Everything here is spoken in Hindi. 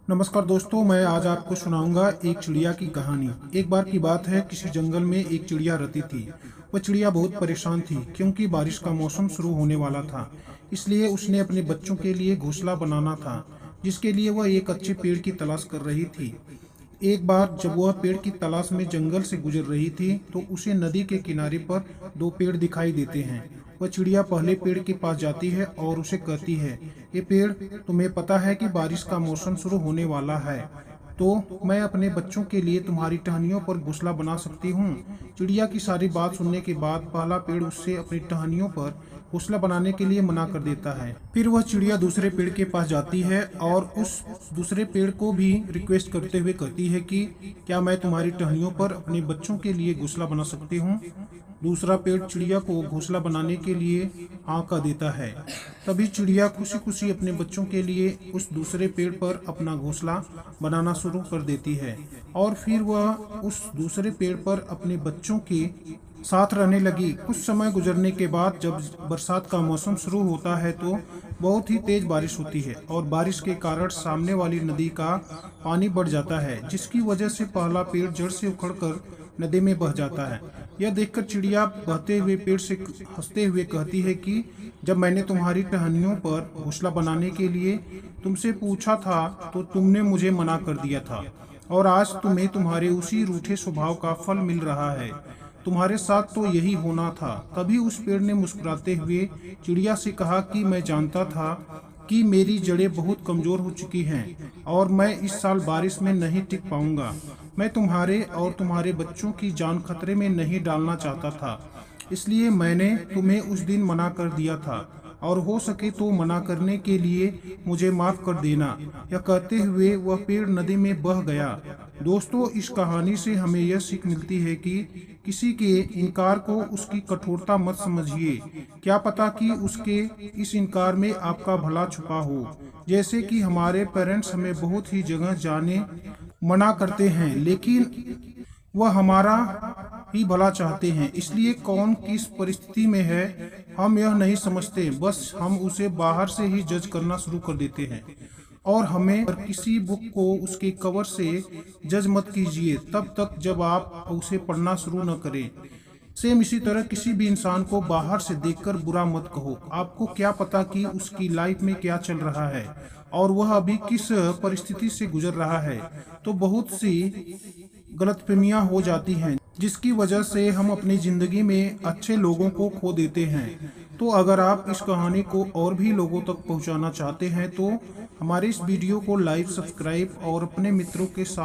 नमस्कार दोस्तों, मैं आज आपको सुनाऊंगा एक चिड़िया की कहानी। एक बार की बात है, किसी जंगल में एक चिड़िया रहती थी। वह चिड़िया बहुत परेशान थी क्योंकि बारिश का मौसम शुरू होने वाला था। इसलिए उसने अपने बच्चों के लिए घोंसला बनाना था, जिसके लिए वह एक अच्छे पेड़ की तलाश कर रही थी। एक बार जब वह पेड़ की तलाश में जंगल से गुजर रही थी, तो उसे नदी के किनारे पर दो पेड़ दिखाई देते हैं। वह चिड़िया पहले पेड़ के पास जाती है और उसे कहती है, ये पेड़, तुम्हें पता है कि बारिश का मौसम शुरू होने वाला है, तो मैं अपने बच्चों के लिए तुम्हारी टहनियों पर घोंसला बना सकती हूँ। चिड़िया की सारी बात सुनने के बाद पहला पेड़ उससे अपनी टहनियों पर घोंसला बनाने के लिए मना कर देता है। फिर वह चिड़िया दूसरे पेड़ के पास जाती है और उस दूसरे पेड़ को भी रिक्वेस्ट करते हुए कहती है कि क्या मैं तुम्हारी टहनियों पर अपने बच्चों के लिए घोंसला बना सकती हूँ। दूसरा पेड़ चिड़िया को घोंसला बनाने के लिए हाँ कह देता है। तभी चिड़िया खुशी खुशी अपने बच्चों के लिए उस दूसरे पेड़ पर अपना घोंसला बनाना शुरू कर देती है और फिर वह उस दूसरे पेड़ पर अपने बच्चों के साथ रहने लगी। कुछ समय गुजरने के बाद जब बरसात का मौसम शुरू होता है, तो बहुत ही तेज बारिश होती है और बारिश के कारण सामने वाली नदी का पानी बढ़ जाता है, जिसकी वजह से पहला पेड़ जड़ से उखड़कर नदी में बह जाता है। यह देखकर चिड़िया बहते हुए पेड़ से हंसते हुए कहती है कि जब मैंने तुम्हारी टहनियों पर घोंसला बनाने के लिए तुमसे पूछा था, तो तुमने मुझे मना कर दिया था, और आज तुम्हें तुम्हारे उसी रूठे स्वभाव का फल मिल रहा है। तुम्हारे साथ तो यही होना था। तभी उस पेड़ ने मुस्कुराते हुए चिड़िया से कहा कि मैं जानता था कि मेरी जड़ें बहुत कमजोर हो चुकी हैं और मैं इस साल बारिश में नहीं टिक पाऊंगा। मैं तुम्हारे और तुम्हारे बच्चों की जान खतरे में नहीं डालना चाहता था, इसलिए मैंने तुम्हें उस दिन मना कर दिया था, और हो सके तो मना करने के लिए मुझे माफ कर देना। यह कहते हुए वह पेड़ नदी में बह गया। दोस्तों, इस कहानी से हमें यह सीख मिलती है कि किसी के इनकार को उसकी कठोरता मत समझिए। क्या पता कि उसके इस इनकार में आपका भला छुपा हो। जैसे कि हमारे पेरेंट्स हमें बहुत ही जगह जाने मना करते हैं, लेकिन वह हमारा ही भला चाहते हैं। इसलिए कौन किस परिस्थिति में है हम यह नहीं समझते, बस हम उसे बाहर से ही जज करना शुरू कर देते हैं। और हमें किसी बुक को उसके कवर से जज मत कीजिए तब तक जब आप उसे पढ़ना शुरू न करें। सेम इसी तरह किसी भी इंसान को बाहर से देखकर बुरा मत कहो। आपको क्या पता कि उसकी लाइफ में क्या चल रहा है और वह अभी किस परिस्थिति से गुजर रहा है। तो बहुत सी गलतफहमियां हो जाती हैं, जिसकी वजह से हम अपनी ज़िंदगी में अच्छे लोगों को खो देते हैं। तो अगर आप इस कहानी को और भी लोगों तक पहुंचाना चाहते हैं, तो हमारे इस वीडियो को लाइक, सब्सक्राइब और अपने मित्रों के साथ